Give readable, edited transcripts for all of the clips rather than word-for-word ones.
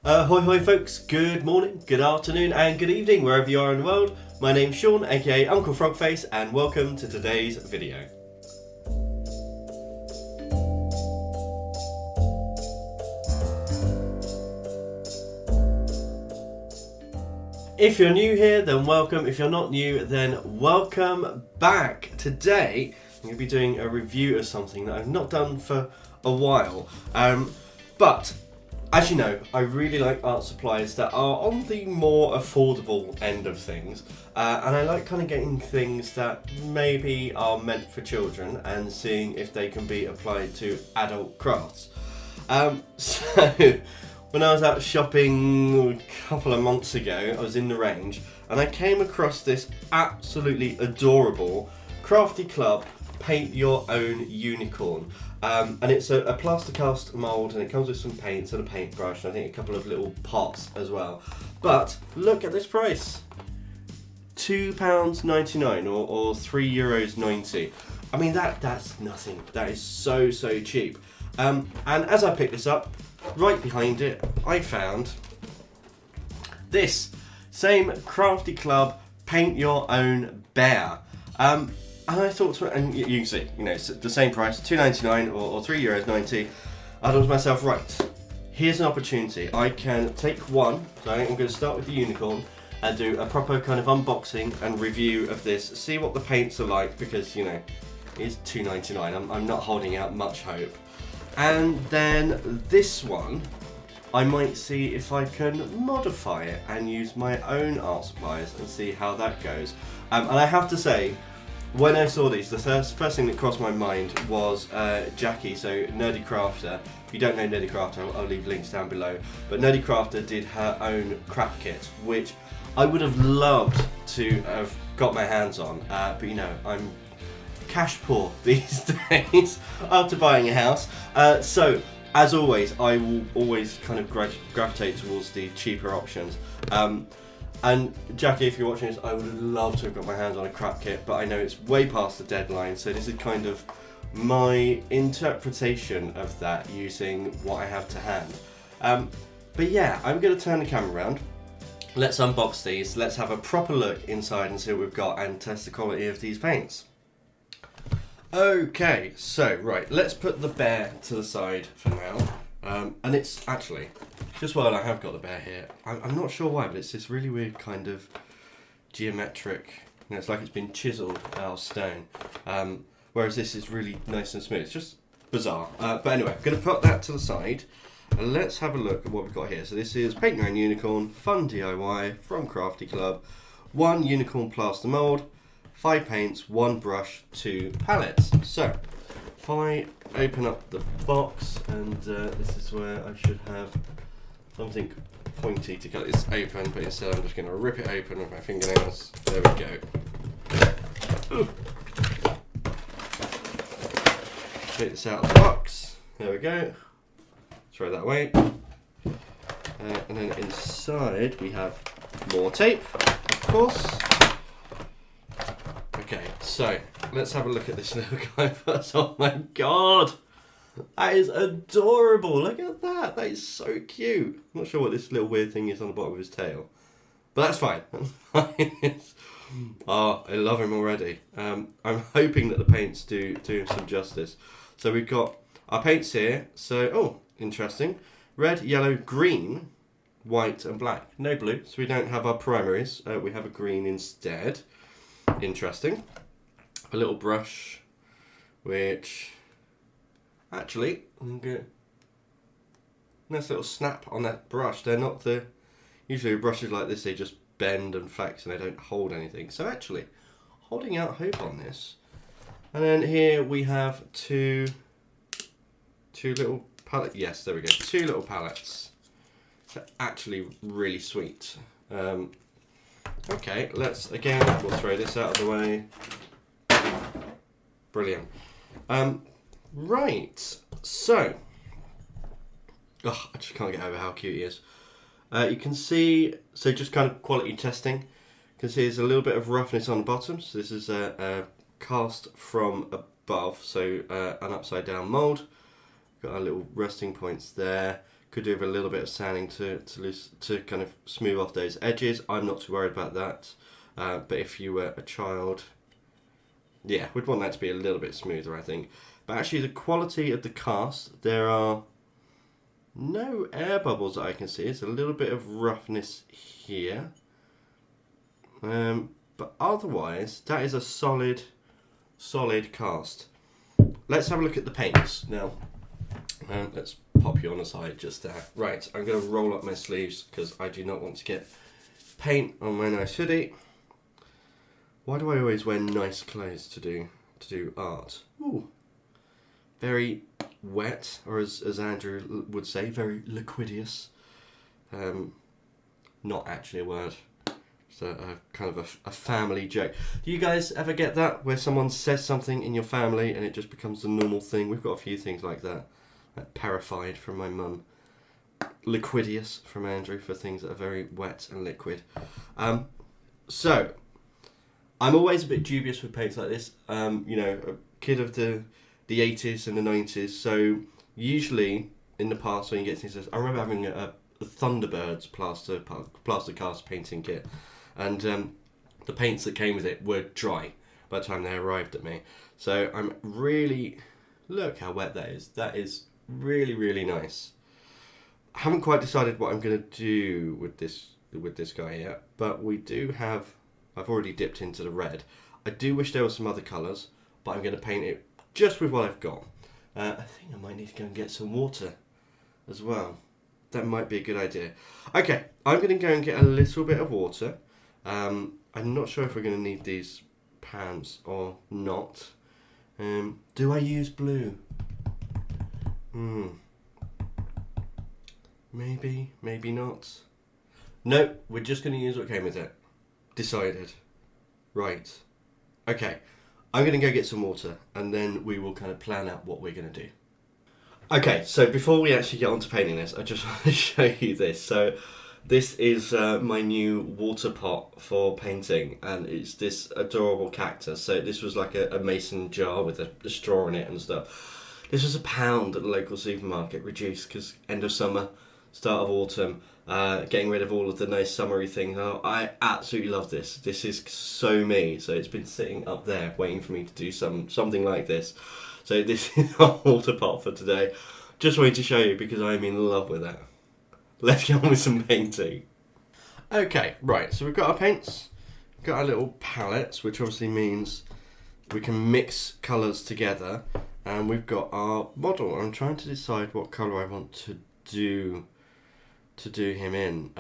Hoi folks, good morning, good afternoon and good evening wherever you are in the world. My name's Sean, aka Uncle Frogface, and welcome to today's video. If you're new here, then welcome. If you're not new, then welcome back. Today, I'm going to be doing a review of something that I've not done for a while. But as you know, I really like art supplies that are on the more affordable end of things. And I like kind of getting things that maybe are meant for children and seeing if they can be applied to adult crafts. So when I was out shopping a couple of months ago, I was in the range and I came across this absolutely adorable Crafty Club paint your own unicorn. And it's a plaster cast mould, and it comes with some paints and a paintbrush and I think a couple of little pots as well. But look at this price. £2.99 or €3.90. I mean that's nothing. That is so cheap. And as I picked this up, right behind it, I found this same Crafty Club paint your own bear. And I thought, and you can see, you know, it's the same price, £2.99 or €3.90. I thought to myself, right, here's an opportunity. I can take one, so I'm going to start with the unicorn and do a proper kind of unboxing and review of this, see what the paints are like, because, you know, it's £2.99. I'm not holding out much hope. And then this one, I might see if I can modify it and use my own art supplies and see how that goes. And I have to say, when I saw these, the first thing that crossed my mind was Jackie, so Nerdy Crafter. If you don't know Nerdy Crafter, I'll leave links down below. But Nerdy Crafter did her own craft kit, which I would have loved to have got my hands on. But you know, I'm cash poor these days after buying a house. So, as always, I will always kind of gravitate towards the cheaper options. And Jackie, if you're watching this, I would love to have got my hands on a crap kit, but I know it's way past the deadline, so this is kind of my interpretation of that using what I have to hand. But yeah, I'm going to turn the camera around. Let's unbox these, let's have a proper look inside and see what we've got and test the quality of these paints. Okay, so right, let's put the bear to the side for now. And it's actually, just while I have got the bear here, I'm not sure why, but it's this really weird kind of geometric, you know, it's like it's been chiseled out of stone. Whereas this is really nice and smooth. It's just bizarre. But anyway, I'm going to put that to the side. And let's have a look at what we've got here. So this is Paint Your Own Unicorn, fun DIY from Crafty Club. 1 unicorn plaster mould, 5 paints, 1 brush, 2 palettes. So, if I open up the box, and this is where I should have something pointy to cut this open, but instead I'm just going to rip it open with my fingernails. There we go. Take this out of the box. There we go. Throw that away. And then inside we have more tape, of course. Okay, so let's have a look at this little guy first. Oh my god! That is adorable! Look at that! That is so cute! I'm not sure what this little weird thing is on the bottom of his tail. But that's fine. Oh, I love him already. I'm hoping that the paints do him some justice. So we've got our paints here. So, oh, interesting. Red, yellow, green, white and black. No blue, so we don't have our primaries. We have a green instead. Interesting. A little brush, which actually, nice little snap on that brush. They're not the, usually brushes like this, they just bend and flex and they don't hold anything. So actually, holding out hope on this. And then here we have two little palettes. Yes, there we go. 2 little palettes. They're actually really sweet. Okay, we'll throw this out of the way. Brilliant. Right, so, I just can't get over how cute he is. You can see, so just kind of quality testing. You can see there's a little bit of roughness on the bottom. So this is a cast from above, so an upside down mould. Got our little resting points there. Could do with a little bit of sanding to kind of smooth off those edges. I'm not too worried about that. But if you were a child, yeah, we'd want that to be a little bit smoother, I think. But actually, the quality of the cast, there are no air bubbles that I can see. It's a little bit of roughness here. But otherwise, that is a solid cast. Let's have a look at the paints now. Let's pop you on the side just there. Right, I'm going to roll up my sleeves because I do not want to get paint on my nice hoodie. Why do I always wear nice clothes to do art? Ooh, very wet, or as Andrew would say, very liquidious. Not actually a word. It's a kind of a family joke. Do you guys ever get that, where someone says something in your family and it just becomes the normal thing? We've got a few things like that. Like Perified from my mum. Liquidious from Andrew for things that are very wet and liquid. So, I'm always a bit dubious with paints like this. You know, a kid of the 80s and the 90s. So, usually in the past when you get things like this, I remember having a Thunderbirds plaster cast painting kit. And the paints that came with it were dry by the time they arrived at me. So I'm really... Look how wet that is. That is really, really nice. I haven't quite decided what I'm going to do with this guy yet. But we do have... I've already dipped into the red. I do wish there were some other colours. But I'm going to paint it just with what I've got. I think I might need to go and get some water as well. That might be a good idea. Okay, I'm going to go and get a little bit of water. I'm not sure if we're going to need these pans or not. Do I use blue? Maybe, maybe not. No, we're just going to use what came with it. Decided. Right. Okay, I'm going to go get some water and then we will kind of plan out what we're going to do. Okay, so before we actually get on to painting this, I just want to show you this. So this is my new water pot for painting, and it's this adorable cactus. So this was like a mason jar with a straw in it and stuff. This was £1 at the local supermarket, reduced because end of summer, start of autumn, getting rid of all of the nice summery things. Oh, I absolutely love this. This is so me. So it's been sitting up there waiting for me to do something like this. So this is our water pot for today. Just wanted to show you because I'm in love with it. Let's get on with some painting. Okay, right, so we've got our paints, got our little palettes, which obviously means we can mix colours together, and we've got our model. I'm trying to decide what colour I want to do him in.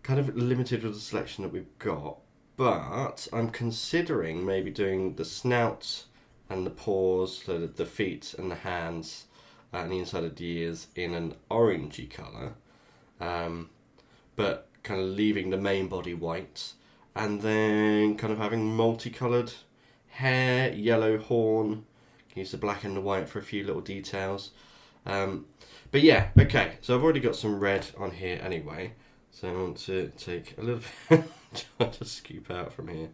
Kind of limited with the selection that we've got, but I'm considering maybe doing the snout and the paws, so the feet and the hands, and the inside of the ears in an orangey colour, but kind of leaving the main body white, and then kind of having multicoloured hair, yellow horn, use the black and the white for a few little details. But yeah, okay, so I've already got some red on here anyway, so I want to take a little bit, try to scoop out from here.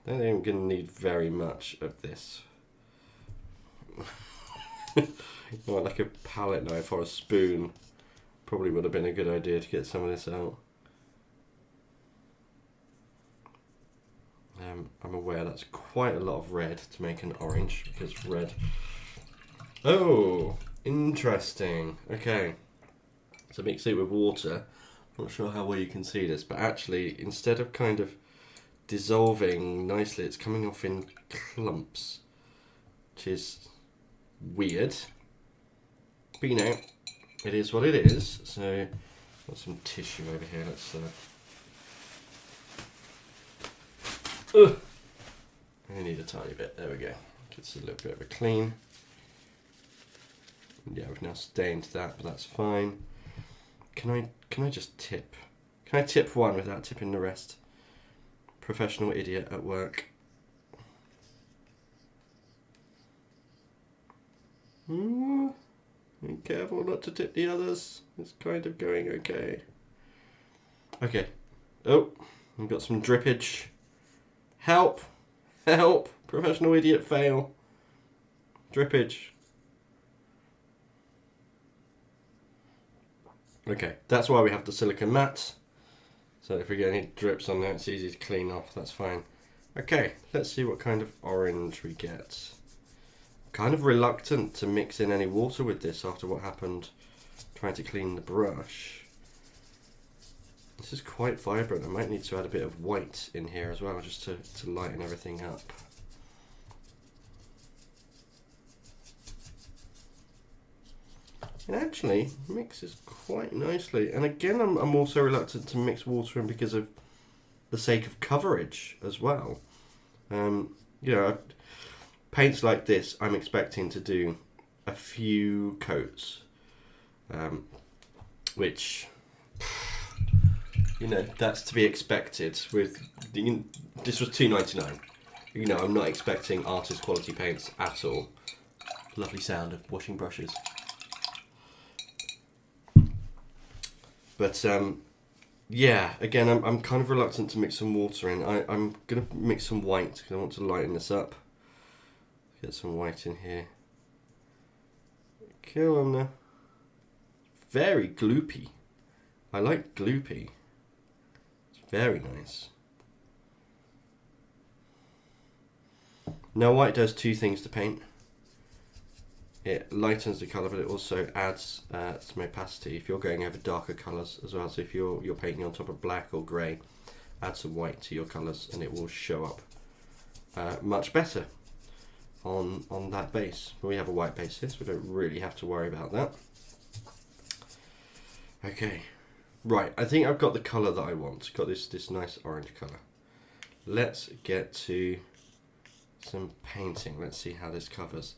I don't think I'm going to need very much of this. Like a palette knife or a spoon probably would have been a good idea to get some of this out. I'm aware that's quite a lot of red to make an orange, because red... Oh, interesting. Okay, so mix it with water. Not sure how well you can see this, but actually instead of kind of dissolving nicely, it's coming off in clumps, which is weird, but you know, it is what it is. So got some tissue over here. Let's I need a tiny bit. There we go. Gets a little bit of a clean. Yeah, we've now stained that, but that's fine. Can I just tip? Can I tip one without tipping the rest? Professional idiot at work. Be careful not to tip the others. It's kind of going okay. Okay. Oh, we've got some drippage. Help! Help! Professional idiot fail. Drippage. Okay, that's why we have the silicone mats. So if we get any drips on there, it's easy to clean off, that's fine. Okay, let's see what kind of orange we get. Kind of reluctant to mix in any water with this after what happened trying to clean the brush. This is quite vibrant. I might need to add a bit of white in here as well, just to lighten everything up. It actually mixes quite nicely. And again, I'm also reluctant to mix water in because of the sake of coverage as well. You know, paints like this, I'm expecting to do a few coats, which, you know, that's to be expected. With this was $2.99. You know, I'm not expecting artist quality paints at all. Lovely sound of washing brushes. But yeah, again, I'm kind of reluctant to mix some water in. I'm going to mix some white because I want to lighten this up. Get some white in here. Cool on there. Very gloopy. I like gloopy. It's very nice. Now white does two things to paint. It lightens the colour, but it also adds some opacity if you're going over darker colours as well. So if you're painting on top of black or grey, add some white to your colours and it will show up much better on that base. We have a white base here, so we don't really have to worry about that. Okay, right, I think I've got the colour that I want. Got this nice orange colour. Let's get to some painting. Let's see how this covers.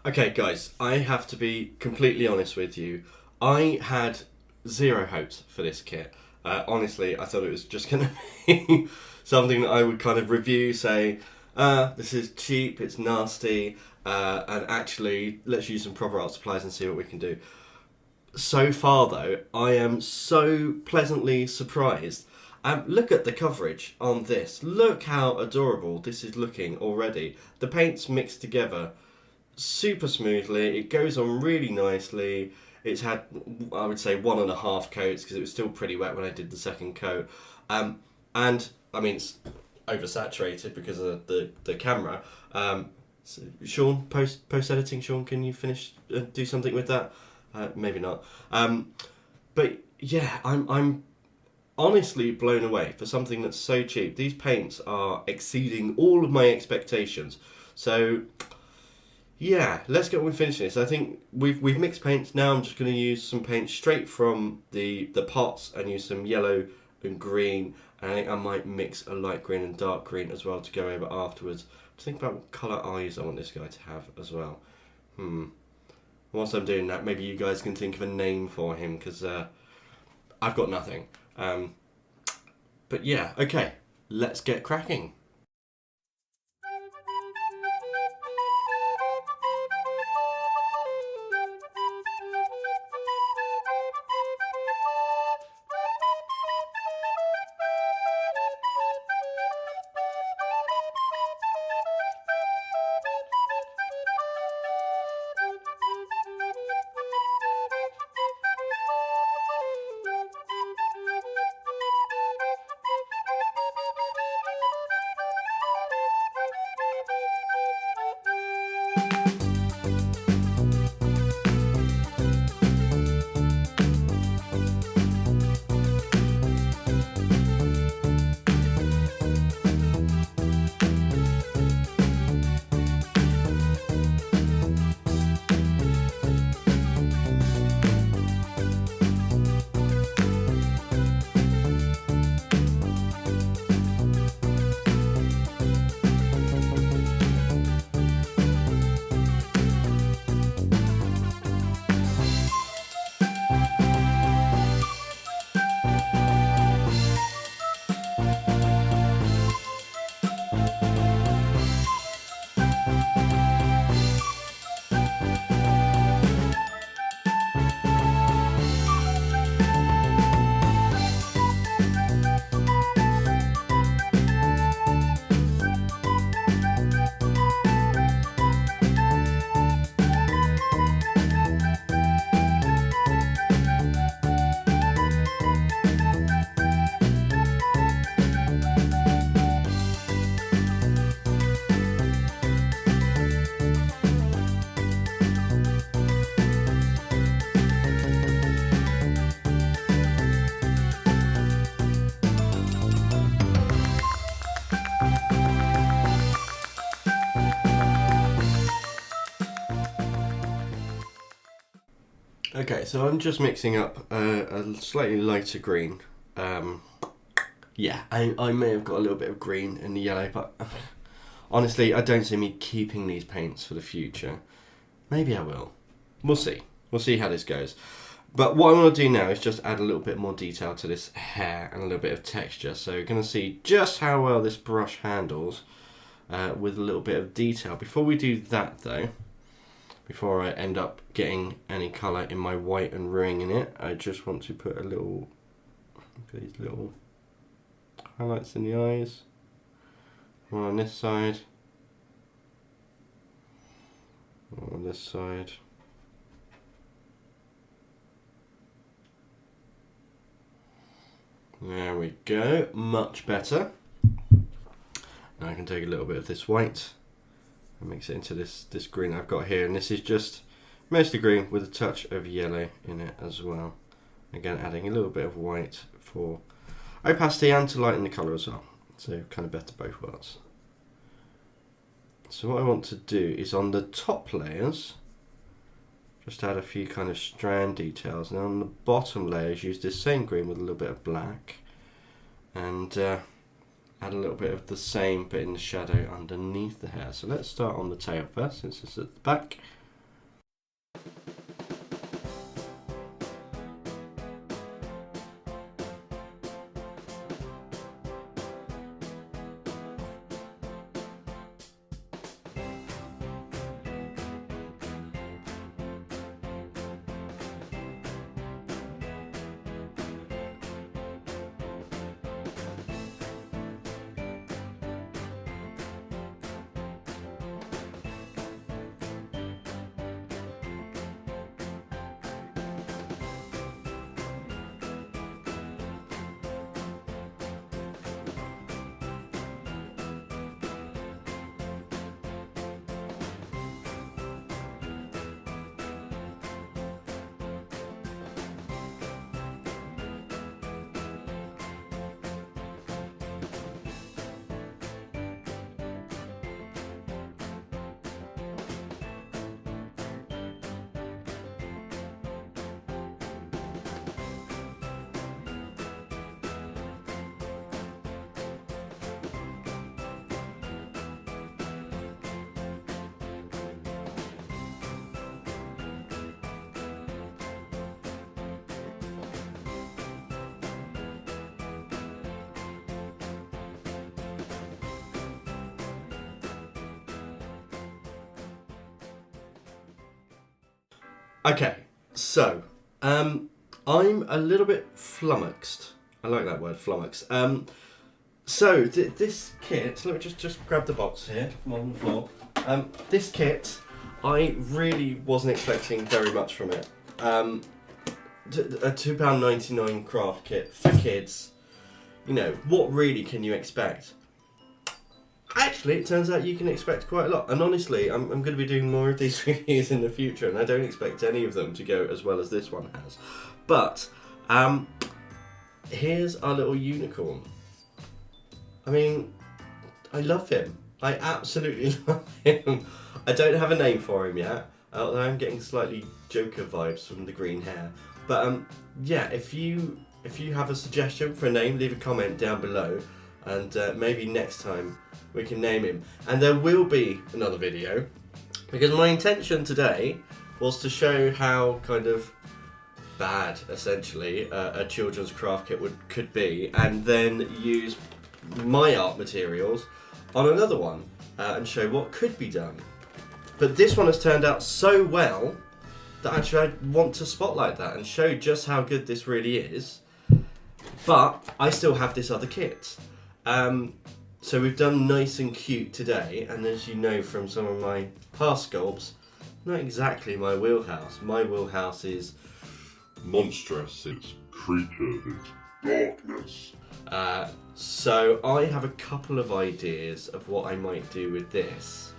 Okay guys, I have to be completely honest with you. I had zero hopes for this kit. Honestly, I thought it was just going to be something that I would kind of review, say, this is cheap, it's nasty, and actually let's use some proper art supplies and see what we can do. So far though, I am so pleasantly surprised. Look at the coverage on this. Look how adorable this is looking already. The paint's mixed together super smoothly. It goes on really nicely. It's had, I would say, 1.5 coats because it was still pretty wet when I did the second coat. And I mean, it's oversaturated because of the camera. So Sean, post editing, Sean, can you finish do something with that? Maybe not. But yeah, I'm honestly blown away for something that's so cheap. These paints are exceeding all of my expectations. So Yeah, let's get on with finishing this. I think we've mixed paints. Now I'm just going to use some paint straight from the pots and use some yellow and green. And I think I might mix a light green and dark green as well to go over afterwards. To think about what colour eyes I want this guy to have as well. Whilst I'm doing that, maybe you guys can think of a name for him, because I've got nothing. But yeah, okay, let's get cracking. Okay, so I'm just mixing up a slightly lighter green. Yeah, I may have got a little bit of green in the yellow, but honestly, I don't see me keeping these paints for the future. Maybe I will. We'll see. We'll see how this goes. But what I want to do now is just add a little bit more detail to this hair and a little bit of texture. So you're going to see just how well this brush handles with a little bit of detail. Before we do that though, before I end up getting any colour in my white and ruining it, I just want to put a little, these little highlights in the eyes. One on this side, one on this side. There we go, much better. Now I can take a little bit of this white and mix it into this green I've got here, and this is just mostly green with a touch of yellow in it as well. Again, adding a little bit of white for opacity and to lighten the colour as well. So kind of better both worlds. So what I want to do is on the top layers, just add a few kind of strand details, and on the bottom layers use this same green with a little bit of black, and add a little bit of the same but in the shadow underneath the hair. So let's start on the tail first, since it's at the back. Okay, so I'm a little bit flummoxed. I like that word, flummoxed. So this kit, let me just grab the box here from on the floor. This kit, I really wasn't expecting very much from it. A £2.99 craft kit for kids. You know, what really can you expect? Actually, it turns out you can expect quite a lot. And honestly, I'm going to be doing more of these reviews in the future, and I don't expect any of them to go as well as this one has. But, here's our little unicorn. I mean, I love him. I absolutely love him. I don't have a name for him yet, although I'm getting slightly Joker vibes from the green hair. But, yeah, if you have a suggestion for a name, leave a comment down below, and maybe next time we can name him. And there will be another video, because my intention today was to show how kind of bad, essentially, a children's craft kit could be, and then use my art materials on another one and show what could be done. But this one has turned out so well that actually I want to spotlight that and show just how good this really is. But I still have this other kit. So we've done nice and cute today, and as you know from some of my past sculpts, not exactly my wheelhouse. My wheelhouse is monstrous, it's creatures, it's darkness. So I have a couple of ideas of what I might do with this.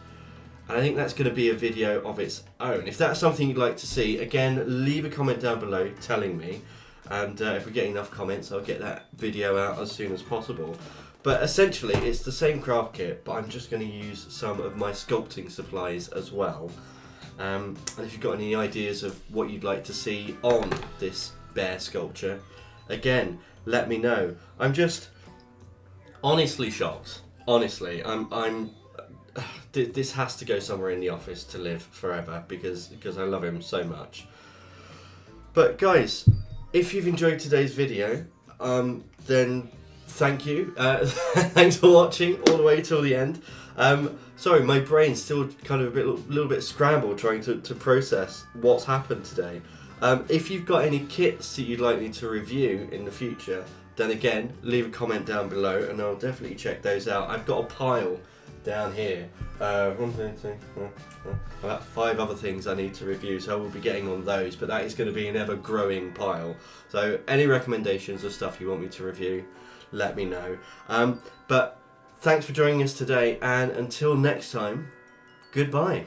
And I think that's going to be a video of its own. If that's something you'd like to see, again, leave a comment down below telling me. And if we get enough comments, I'll get that video out as soon as possible. But essentially, it's the same craft kit, but I'm just going to use some of my sculpting supplies as well. And if you've got any ideas of what you'd like to see on this bear sculpture, again, let me know. I'm just honestly shocked. Honestly, this has to go somewhere in the office to live forever because I love him so much. But guys, if you've enjoyed today's video, then thank you. Thanks for watching all the way till the end. Sorry, my brain's still kind of a little bit scrambled trying to process what's happened today. If you've got any kits that you'd like me to review in the future, then again, leave a comment down below and I'll definitely check those out. I've got a pile down here. About 5 other things I need to review, so I will be getting on those, but that is going to be an ever-growing pile. So any recommendations of stuff you want me to review, let me know. But thanks for joining us today, and until next time, goodbye.